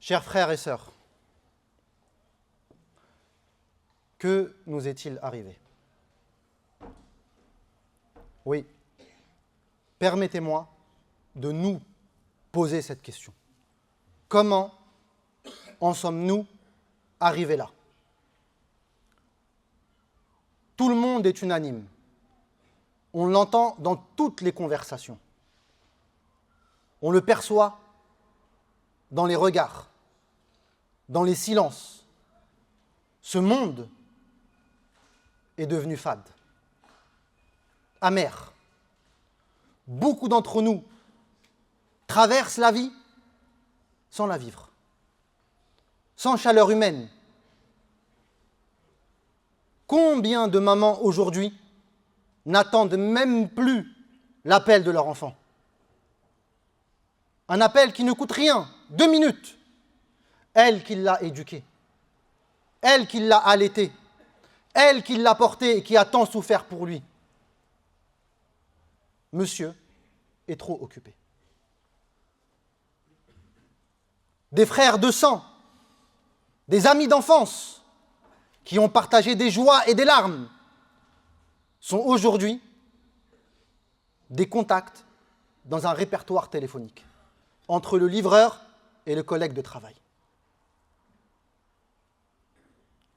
Chers frères et sœurs, que nous est-il arrivé? Oui, permettez-moi de nous poser cette question. Comment en sommes-nous arrivés là? Tout le monde est unanime. On l'entend dans toutes les conversations. On le perçoit dans les regards, dans les silences. Ce monde est devenu fade, amer. Beaucoup d'entre nous traversent la vie sans la vivre, sans chaleur humaine. Combien de mamans aujourd'hui n'attendent même plus l'appel de leur enfant? Un appel qui ne coûte rien, 2 minutes. Elle qui l'a éduqué, elle qui l'a allaité, elle qui l'a porté et qui a tant souffert pour lui. Monsieur est trop occupé. Des frères de sang, des amis d'enfance qui ont partagé des joies et des larmes sont aujourd'hui des contacts dans un répertoire téléphonique entre le livreur et le collègue de travail.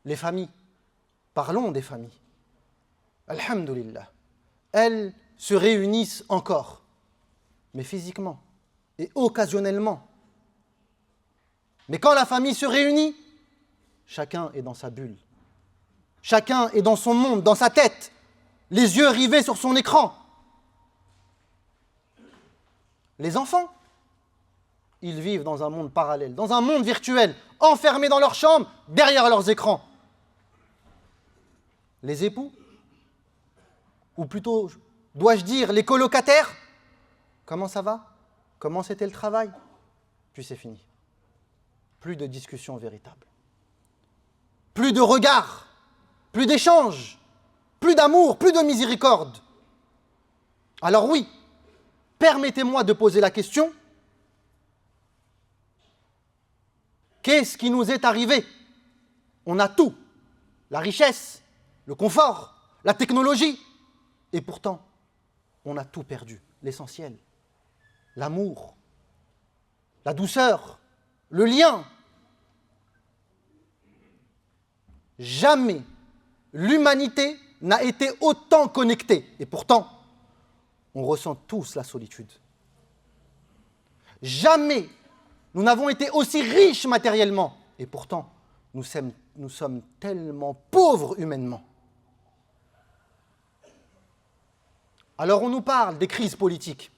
Les familles, parlons des familles. Alhamdulillah, elles se réunissent encore, mais physiquement et occasionnellement. Mais quand la famille se réunit, chacun est dans sa bulle. Chacun est dans son monde, dans sa tête, les yeux rivés sur son écran. Les enfants, ils vivent dans un monde parallèle, dans un monde virtuel, enfermés dans leur chambre, derrière leurs écrans. Les époux, ou plutôt, dois-je dire, les colocataires, comment ça va? Comment c'était le travail? Puis c'est fini. Plus de discussion véritable. Plus de regard, plus d'échanges, plus d'amour, plus de miséricorde. Alors oui, permettez-moi de poser la question. Qu'est-ce qui nous est arrivé? On a tout, la richesse, le confort, la technologie, et pourtant, on a tout perdu, l'essentiel, l'amour, la douceur, le lien. Jamais l'humanité n'a été autant connectée, et pourtant, on ressent tous la solitude. Jamais nous n'avons été aussi riches matériellement, et pourtant, nous sommes tellement pauvres humainement. Alors on nous parle des crises politiques,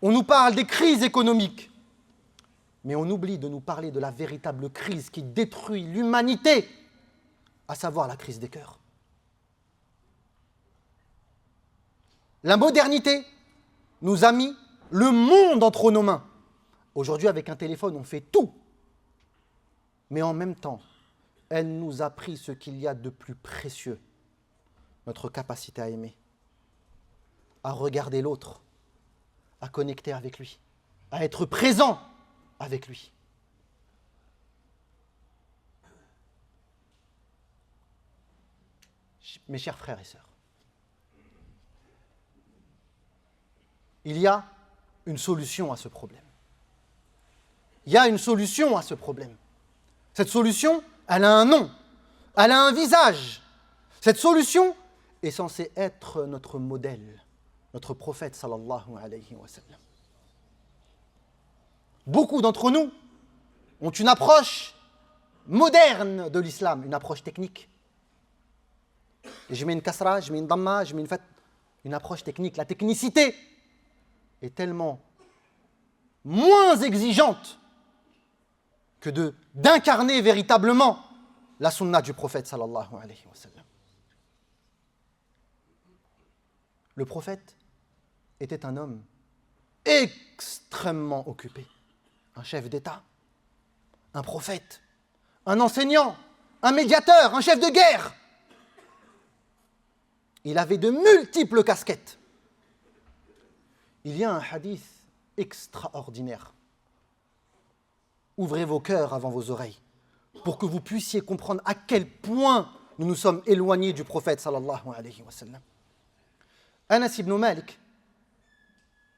on nous parle des crises économiques, mais on oublie de nous parler de la véritable crise qui détruit l'humanité, à savoir la crise des cœurs. La modernité nous a mis le monde entre nos mains. Aujourd'hui, avec un téléphone, on fait tout. Mais en même temps, elle nous a pris ce qu'il y a de plus précieux, notre capacité à aimer, à regarder l'autre, à connecter avec lui, à être présent avec lui. Mes chers frères et sœurs, il y a une solution à ce problème. Il y a une solution à ce problème. Cette solution, elle a un nom, elle a un visage. Cette solution est censée être notre modèle, notre prophète sallallahu alayhi wa sallam. Beaucoup d'entre nous ont une approche moderne de l'islam, une approche technique. Et je mets une kasra, je mets une damma, je mets une fat, une approche technique. La technicité est tellement moins exigeante que d'incarner véritablement la sunna du prophète sallallahu alayhi wa sallam. Le prophète était un homme extrêmement occupé, un chef d'État, un prophète, un enseignant, un médiateur, un chef de guerre. Il avait de multiples casquettes. Il y a un hadith extraordinaire ouvrez vos cœurs avant vos oreilles, pour que vous puissiez comprendre à quel point nous nous sommes éloignés du prophète sallallahu alayhi wa sallam. Anas ibn Malik,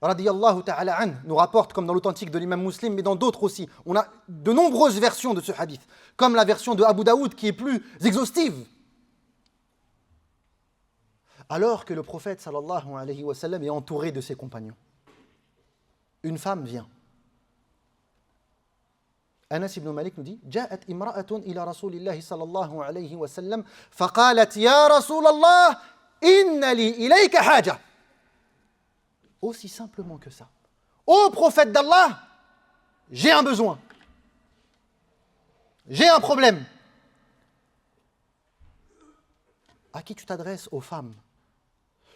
radiyallahu ta'ala an, nous rapporte, comme dans l'authentique de l'imam Muslim, mais dans d'autres aussi. On a de nombreuses versions de ce hadith, comme la version de Abu Daoud qui est plus exhaustive. Alors que le prophète sallallahu alayhi wa sallam est entouré de ses compagnons, une femme vient. Anas ibn Malik nous dit: جاءت امرأة إلى رسول الله صلى الله عليه وسلم فقالت يا رسول الله إن لي إليك حاجة. Aussi simplement que ça. Ô prophète d'Allah, j'ai un besoin. J'ai un problème. À qui tu t'adresses? Aux femmes.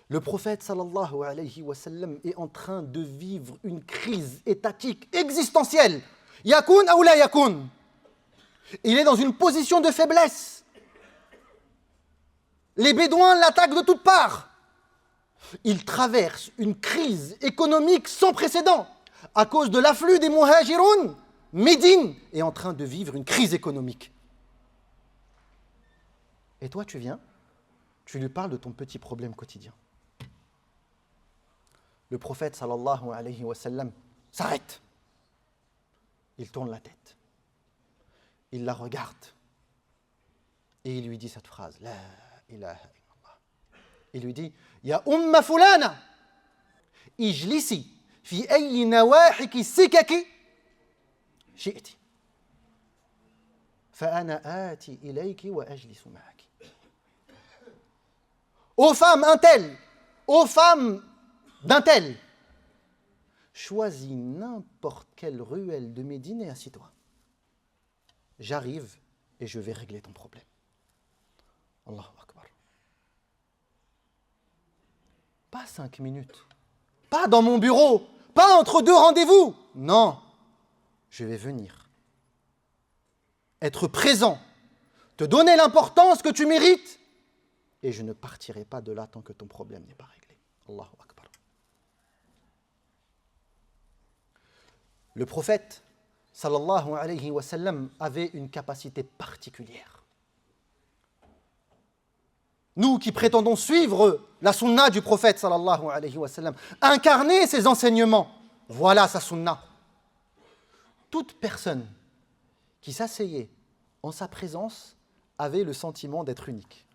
Le prophète sallallahu alayhi wa sallam est en train de vivre une crise étatique, existentielle. Yakoun ou la yakoun. Il est dans une position de faiblesse. Les Bédouins l'attaquent de toutes parts. Il traverse une crise économique sans précédent. À cause de l'afflux des Muhajiroun, Médine est en train de vivre une crise économique. Et toi, tu viens, tu lui parles de ton petit problème quotidien. Le prophète sallallahu alayhi wa sallam s'arrête. Il tourne la tête. Il la regarde. Et il lui dit cette phrase: La ilaha illallah. Il lui dit: Ya umma fulana, ijlisi fi ayyi nawahiki sikaki shi'ti. Fa ana ati ilayki wa ajlisu ma'aki. Ô femme un tel, ô femme d'un tel, choisis n'importe quelle ruelle de Médine et assis-toi. J'arrive et je vais régler ton problème. Allahu Akbar. Pas 5 minutes, pas dans mon bureau, pas entre deux rendez-vous. Non, je vais venir, être présent, te donner l'importance que tu mérites, et je ne partirai pas de là tant que ton problème n'est pas réglé. Allahu Akbar. Le prophète, sallallahu alayhi wa sallam, avait une capacité particulière. Nous qui prétendons suivre la sunna du prophète, sallallahu alayhi wa sallam, incarner ses enseignements, voilà sa sunna. Toute personne qui s'asseyait en sa présence avait le sentiment d'être unique.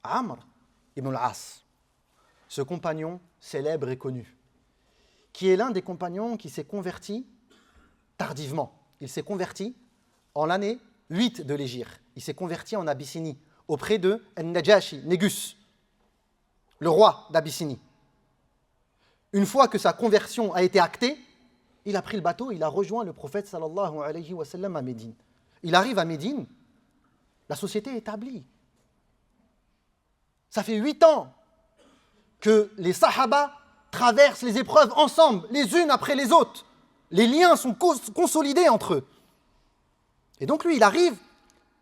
Amr ibn al-As, ce compagnon célèbre et connu, qui est l'un des compagnons qui s'est converti tardivement. Il s'est converti en l'année 8 de l'Hégire. Il s'est converti en Abyssinie, auprès de Najashi, Négus, le roi d'Abyssinie. Une fois que sa conversion a été actée, il a pris le bateau, il a rejoint le prophète sallallahu alayhi wa sallam à Médine. Il arrive à Médine, la société est établie. Ça fait 8 ans que les Sahaba traversent les épreuves ensemble, les unes après les autres. Les liens sont consolidés entre eux. Et donc lui, il arrive,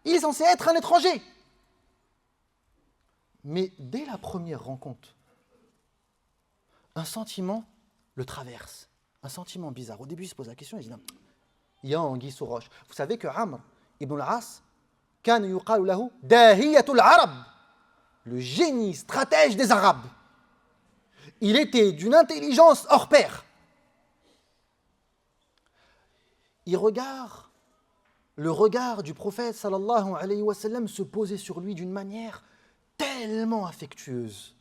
il est censé être un étranger. Mais dès la première rencontre, un sentiment le traverse, un sentiment bizarre. Au début, il se pose la question, il dit non, il y a anguille sous roche. Vous savez que Amr ibn al-As, kan yuqalu lahu dahiyatul arab, le génie stratège des Arabes. Il était d'une intelligence hors pair. Il regarde le regard du prophète sallallahu alayhi wa sallam se poser sur lui d'une manière tellement affectueuse.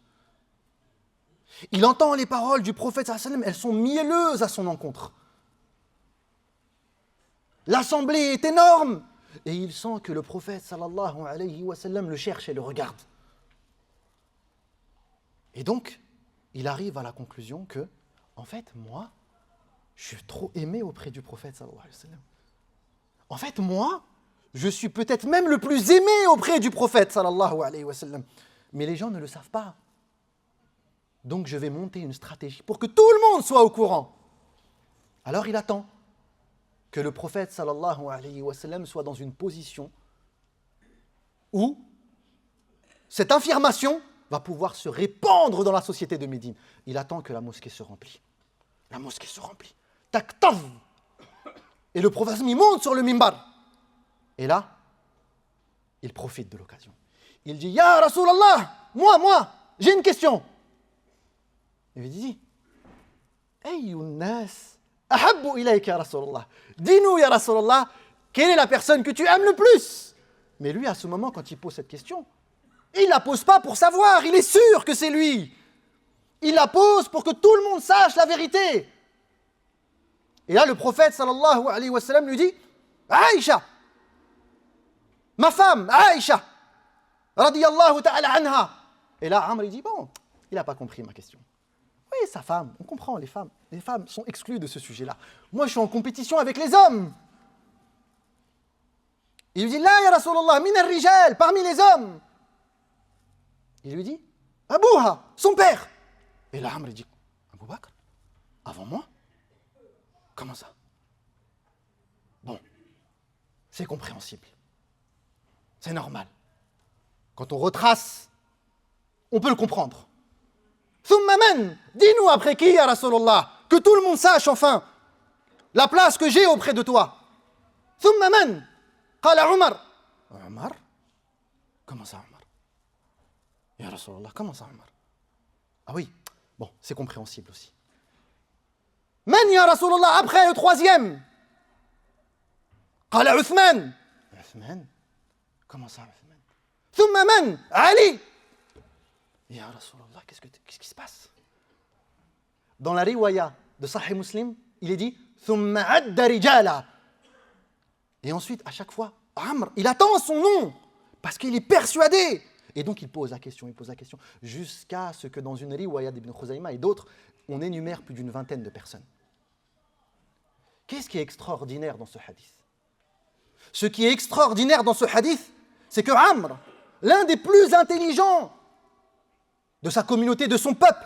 Il entend les paroles du prophète sallallahu alayhi wa sallam, elles sont mielleuses à son encontre. L'assemblée est énorme et il sent que le prophète sallallahu alayhi wa sallam le cherche et le regarde. Et donc, il arrive à la conclusion que, en fait, moi, je suis trop aimé auprès du prophète sallallahu alayhi wa sallam. En fait, moi, je suis peut-être même le plus aimé auprès du prophète sallallahu alayhi wa sallam. Mais les gens ne le savent pas. Donc, je vais monter une stratégie pour que tout le monde soit au courant. Alors, il attend que le prophète sallallahu alayhi wa sallam soit dans une position où cette affirmation va pouvoir se répandre dans la société de Médine. Il attend que la mosquée se remplit. La mosquée se remplit. Taktav. Et le prophète il monte sur le mimbar. Et là, il profite de l'occasion. Il dit, Ya Rasulallah, moi, j'ai une question. Il lui dit, Ayyun nas ahabbu ilayka ya Rasulallah. Dis-nous, Ya Rasulallah, quelle est la personne que tu aimes le plus? Mais lui, à ce moment, quand il pose cette question, il ne la pose pas pour savoir, il est sûr que c'est lui. Il la pose pour que tout le monde sache la vérité. Et là, le prophète, sallallahu alayhi wa sallam, lui dit, Aïcha, ma femme, Aïcha, radiyallahu ta'ala anha. Et là, Amr, il dit, bon, il n'a pas compris ma question. Oui, sa femme, on comprend, les femmes sont exclues de ce sujet-là. Moi, je suis en compétition avec les hommes. Il lui dit, la ya Rasulallah, min al-rijal, parmi les hommes. Il lui dit, Abouha, son père. Et là, Amr, il dit, Abou Bakr, avant moi? Comment ça? Bon, c'est compréhensible. C'est normal. Quand on retrace, on peut le comprendre. Thumma man, dis-nous après qui, ya Rasulallah, que tout le monde sache enfin la place que j'ai auprès de toi. Thumma man, qala Umar. Umar? Comment ça, Umar? Ya Rasulallah, comment ça, Umar? Ah oui, bon, c'est compréhensible aussi. Man, ya Rasulallah, après le troisième? Qala Uthman. Uthman? Comment ça, Uthman? Thumma man, Ali. Ya Rasulallah, qu'est-ce qui se passe? Dans la riwaya de Sahih Muslim, il est dit Thumma adda rijala. Et ensuite, à chaque fois, Amr, il attend son nom parce qu'il est persuadé. Et donc il pose la question, jusqu'à ce que dans une riwaya d'Ibn Khuzayma et d'autres, on énumère plus d'une vingtaine de personnes. Qu'est-ce qui est extraordinaire dans ce hadith? Ce qui est extraordinaire dans ce hadith, c'est que Amr, l'un des plus intelligents de sa communauté, de son peuple,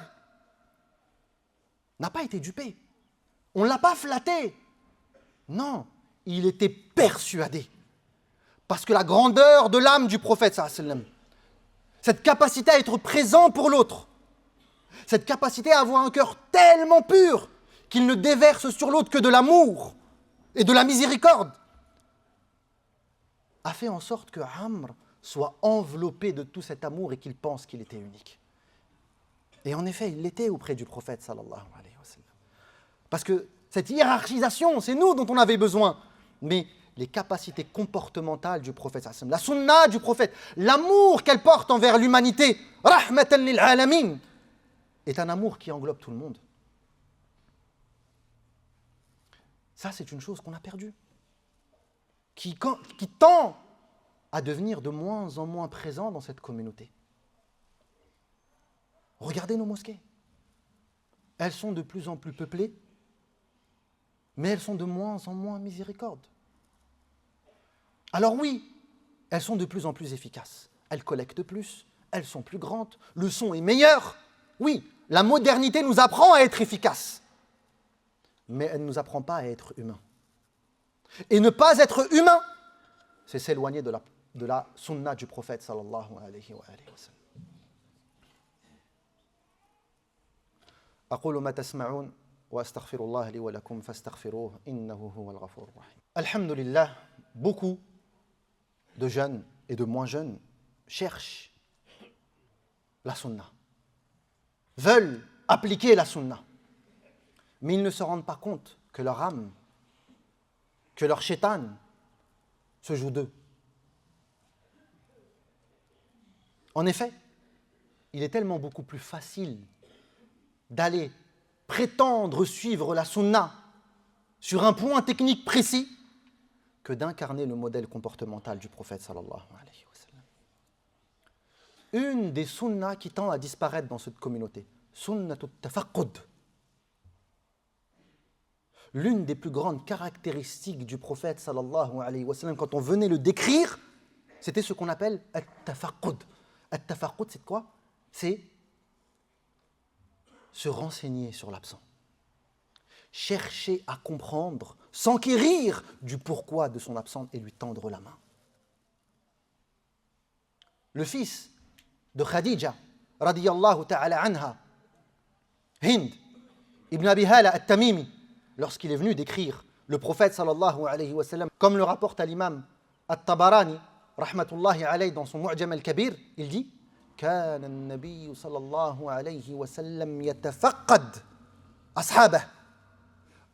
n'a pas été dupé. On ne l'a pas flatté. Non, il était persuadé. Parce que la grandeur de l'âme du prophète, sallam, cette capacité à être présent pour l'autre, cette capacité à avoir un cœur tellement pur qu'il ne déverse sur l'autre que de l'amour et de la miséricorde, a fait en sorte que Amr soit enveloppé de tout cet amour et qu'il pense qu'il était unique. Et en effet, il l'était auprès du prophète, sallallahu alayhi wa sallam. Parce que cette hiérarchisation, c'est nous dont on avait besoin. Mais les capacités comportementales du prophète, sallallahu alayhi wa sallam, la sunna du prophète, l'amour qu'elle porte envers l'humanité, rahmatan lil alamin, est un amour qui englobe tout le monde. Ça, c'est une chose qu'on a perdue, qui tend à devenir de moins en moins présent dans cette communauté. Regardez nos mosquées. Elles sont de plus en plus peuplées, mais elles sont de moins en moins miséricordes. Alors oui, elles sont de plus en plus efficaces. Elles collectent plus, elles sont plus grandes, le son est meilleur. Oui, la modernité nous apprend à être efficace, mais elle ne nous apprend pas à être humain. Et ne pas être humain, c'est s'éloigner de la sunna du prophète sallallahu alayhi wa sallam. أقول ما تسمعون وأستغفر الله لي ولكم فاستغفروه إنه هو الغفور الرحيم. الحمد لله, beaucoup de jeunes et de moins jeunes cherchent la sunna, veulent appliquer la sunna, mais ils ne se rendent pas compte que leur âme, que leur shaitan se joue d'eux. En effet, il est tellement beaucoup plus facile d'aller prétendre suivre la sunna sur un point technique précis que d'incarner le modèle comportemental du prophète sallallahu alayhi wa sallam. Une des sunnas qui tend à disparaître dans cette communauté, sunnatut tafaqqud. L'une des plus grandes caractéristiques du prophète sallallahu alayhi wa sallam, quand on venait le décrire, c'était ce qu'on appelle at-tafaqqud. At-tafaqqud, c'est quoi? C'est se renseigner sur l'absent, chercher à comprendre, s'enquérir du pourquoi de son absence et lui tendre la main. Le fils de Khadija, radiyallahu ta'ala anha, Hind ibn Abi Hala at-Tamimi, lorsqu'il est venu décrire Le prophète sallallahu alayhi wa sallam, comme le rapporte à l'imam At-Tabarani, rahmatullahi alayhi, dans son Mu'jam al-Kabir, il dit كان النبي صلى الله عليه وسلم يتفقد أصحابه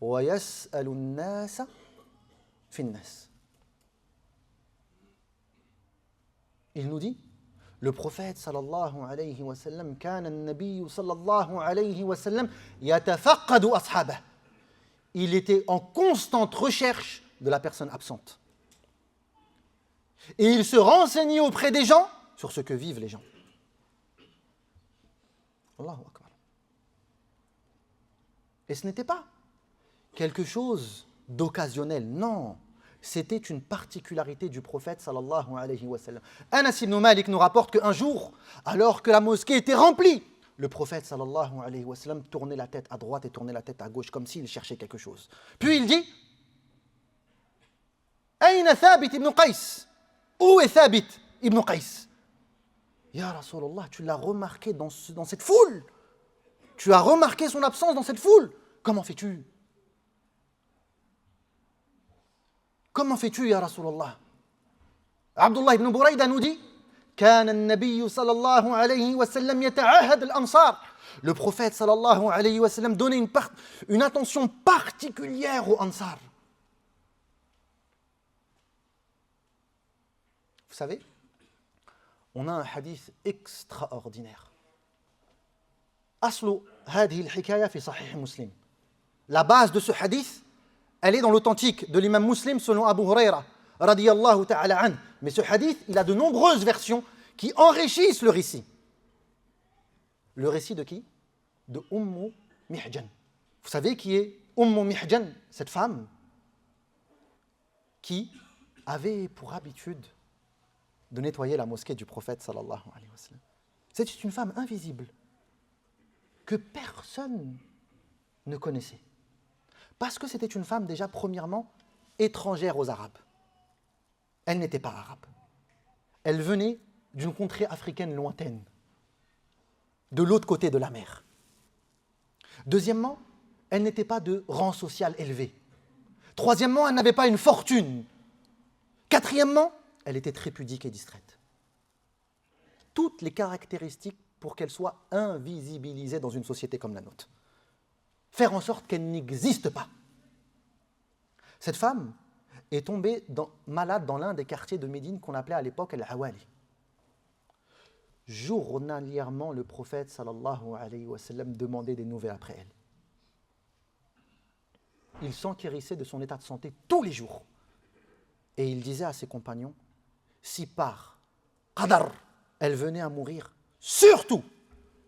ويسأل الناس في الناس. Il nous dit, le prophète sallallahu alayhi wa sallam, كان النبي صلى الله عليه وسلم يتفقد أصحابه. Il était en constante recherche de la personne absente. Et il se renseignait auprès des gens sur ce que vivent les gens. Allahu Akbar. Et ce n'était pas quelque chose d'occasionnel, non. C'était une particularité du prophète sallallahu alayhi wa sallam. Anas ibn Malik nous rapporte qu'un jour, alors que la mosquée était remplie, le prophète sallallahu alayhi wa sallam tournait la tête à droite et tournait la tête à gauche comme s'il cherchait quelque chose. Puis il dit Aïna Thabit ibn Qais? Où est Thabit ibn Qais? Ya Rasulallah, tu l'as remarqué dans cette foule. Tu as remarqué son absence dans cette foule. Comment fais-tu? Comment fais-tu, Ya Rasulallah? Abdullah ibn Burayda nous dit كان النبي صلى الله عليه وسلم يتعهد الأنصار. Le prophète sallallahu alayhi wa sallam donnait une attention particulière aux Ansar. Vous savez, on a un hadith extraordinaire. أصل هذه الحكاية في صحيح مسلم. La base de ce hadith, elle est dans l'authentique de l'imam Muslim selon Abu Huraira radiyallahu ta'ala an. Mais ce hadith, il a de nombreuses versions qui enrichissent le récit. Le récit de qui? De Mihjan. Vous savez qui est Mihjan, cette femme qui avait pour habitude de nettoyer la mosquée du prophète sallallahu alayhi wa sallam. C'était une femme invisible que personne ne connaissait. Parce que c'était une femme déjà premièrement étrangère aux Arabes. Elle n'était pas arabe. Elle venait d'une contrée africaine lointaine, de l'autre côté de la mer. Deuxièmement, elle n'était pas de rang social élevé. Troisièmement, elle n'avait pas une fortune. Quatrièmement, elle était très pudique et distraite. Toutes les caractéristiques pour qu'elle soit invisibilisée dans une société comme la nôtre. Faire en sorte qu'elle n'existe pas. Cette femme est tombée malade dans l'un des quartiers de Médine qu'on appelait à l'époque Al-Awali. Journalièrement, le prophète sallallahu alayhi wa sallam demandait des nouvelles après elle. Il s'enquérissait de son état de santé tous les jours. Et il disait à ses compagnons, si par qadar, elle venait à mourir, surtout,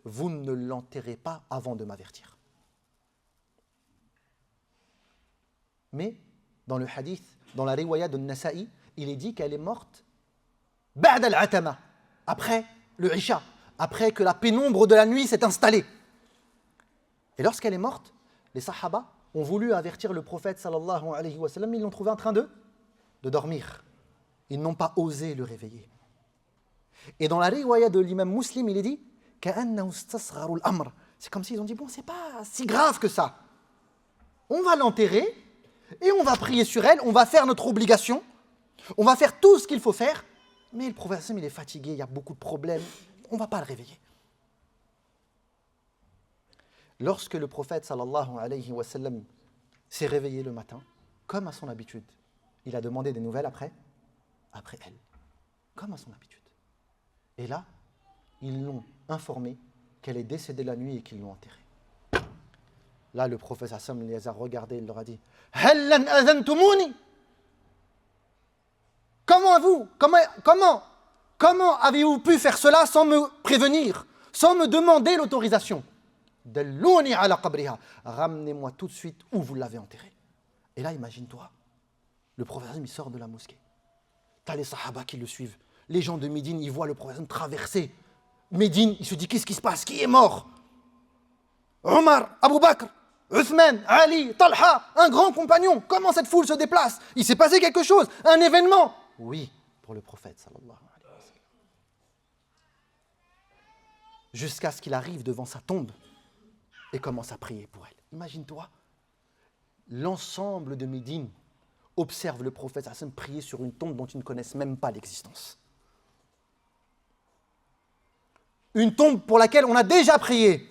vous ne l'enterrez pas avant de m'avertir. Mais, dans le hadith, dans la riwaya de Nasa'i, il est dit qu'elle est morte ba'd al-atama, après le isha, après que la pénombre de la nuit s'est installée. Et lorsqu'elle est morte, les sahaba ont voulu avertir le prophète sallallahu alayhi wa sallam, ils l'ont trouvé en train de dormir. Ils n'ont pas osé le réveiller. Et dans la riwaya de l'imam Muslim, il est dit كأنه استصغروا الأمر. C'est comme s'ils ont dit, bon, c'est pas si grave que ça. On va l'enterrer et on va prier sur elle, on va faire notre obligation, on va faire tout ce qu'il faut faire, mais le prophète il est fatigué, il y a beaucoup de problèmes, on ne va pas le réveiller. Lorsque le prophète sallallahu alayhi wa sallam s'est réveillé le matin, comme à son habitude, il a demandé des nouvelles après elle, comme à son habitude. Et là, ils l'ont informé qu'elle est décédée la nuit et qu'ils l'ont enterrée. Là, le prophète sallam les a regardés, il leur a dit « Hallan adhantumuni » Comment avez-vous pu faire cela sans me prévenir, sans me demander l'autorisation? Dallouni ala qabriha. Ramenez-moi tout de suite où vous l'avez enterré. Et là, imagine-toi, le prophète il sort de la mosquée. T'as les sahaba qui le suivent. Les gens de Médine, ils voient le prophète traverser Médine, ils se disent qu'est-ce qui se passe? Qui est mort? Omar, Abu Bakr, Uthman, Ali, Talha, un grand compagnon. Comment cette foule se déplace? Il s'est passé quelque chose, un événement. Oui, pour le prophète sallallahu alayhi wa sallam. Jusqu'à ce qu'il arrive devant sa tombe et commence à prier pour elle. Imagine-toi, l'ensemble de Médine observe le prophète sallallahu alayhi wa sallam prier sur une tombe dont ils ne connaissent même pas l'existence. Une tombe pour laquelle on a déjà prié.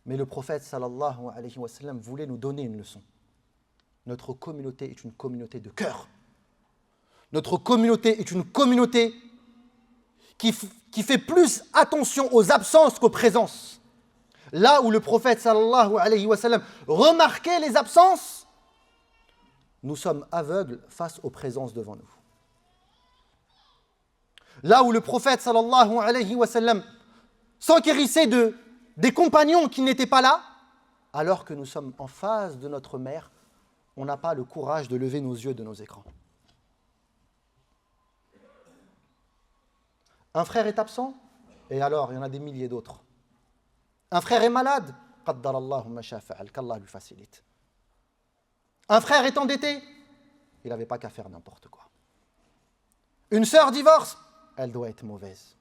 Mais le prophète sallallahu alayhi wa sallam voulait nous donner une leçon. Notre communauté est une communauté de cœur. Notre communauté est une communauté qui fait plus attention aux absences qu'aux présences. Là où le prophète sallallahu alayhi wa sallam remarquait les absences, nous sommes aveugles face aux présences devant nous. Là où le prophète sallallahu alayhi wa sallam s'enquérissait des compagnons qui n'étaient pas là, alors que nous sommes en face de notre mère, on n'a pas le courage de lever nos yeux de nos écrans. Un frère est absent, et alors il y en a des milliers d'autres. Un frère est malade, qaddarallahu ma sha fa'al, qu'Allah lui facilite. Un frère est endetté, il n'avait pas qu'à faire n'importe quoi. Une sœur divorce, elle doit être mauvaise.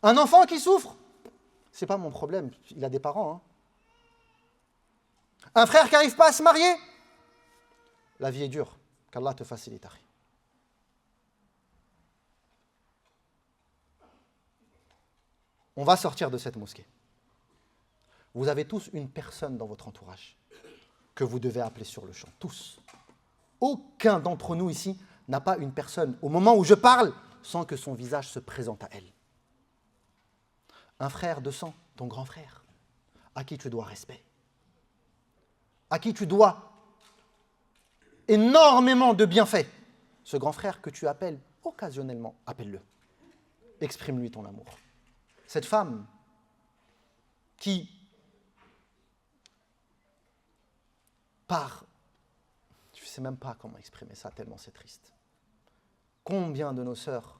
Un enfant qui souffre, c'est pas mon problème, il a des parents. Un frère qui n'arrive pas à se marier, la vie est dure, qu'Allah te facilite. On va sortir de cette mosquée. Vous avez tous une personne dans votre entourage que vous devez appeler sur le champ. Tous. Aucun d'entre nous ici n'a pas une personne, au moment où je parle, sans que son visage se présente à elle. Un frère de sang, ton grand frère, à qui tu dois respect, à qui tu dois énormément de bienfaits. Ce grand frère que tu appelles occasionnellement, appelle-le. Exprime-lui ton amour. Cette femme qui part, je ne sais même pas comment exprimer ça, tellement c'est triste. Combien de nos sœurs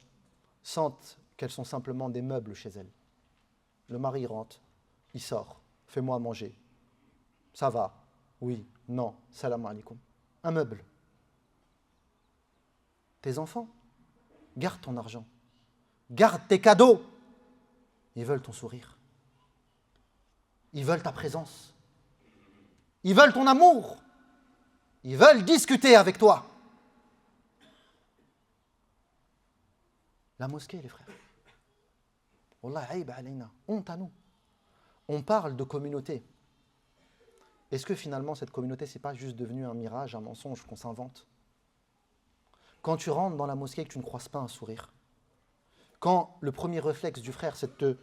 sentent qu'elles sont simplement des meubles chez elles? Le mari rentre, il sort, fais-moi manger. Ça va, oui, non, salam alaikum. Un meuble. Tes enfants, garde ton argent, garde tes cadeaux. Ils veulent ton sourire. Ils veulent ta présence. Ils veulent ton amour. Ils veulent discuter avec toi. La mosquée, les frères. Wallah, aïb alayna, honte à nous. On parle de communauté. Est-ce que finalement cette communauté, c'est pas juste devenu un mirage, un mensonge qu'on s'invente? Quand tu rentres dans la mosquée et que tu ne croises pas un sourire, quand le premier réflexe du frère, c'est de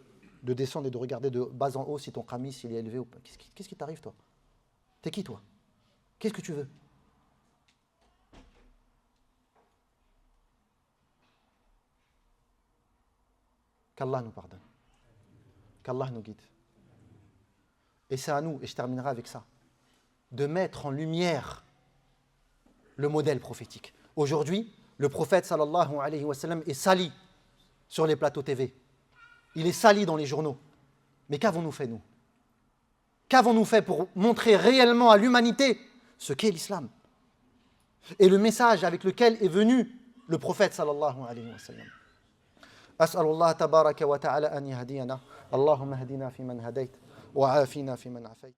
descendre et de regarder de bas en haut si ton qamis il est élevé ou pas. Qu'est-ce qui t'arrive, toi? T'es qui, toi? Qu'est-ce que tu veux? Qu'Allah nous pardonne. Qu'Allah nous guide. Et c'est à nous, et je terminerai avec ça, de mettre en lumière le modèle prophétique. Aujourd'hui, le prophète sallallahu alayhi wa sallam est sali sur les plateaux TV. Il est sali dans les journaux. Mais qu'avons-nous fait, nous? Qu'avons-nous fait pour montrer réellement à l'humanité ce qu'est l'islam? Et le message avec lequel est venu le prophète sallallahu alayhi wa sallam. أسأل الله تبارك وتعالى أن يهدينا اللهم اهدنا فيمن هديت وعافنا فيمن عافيت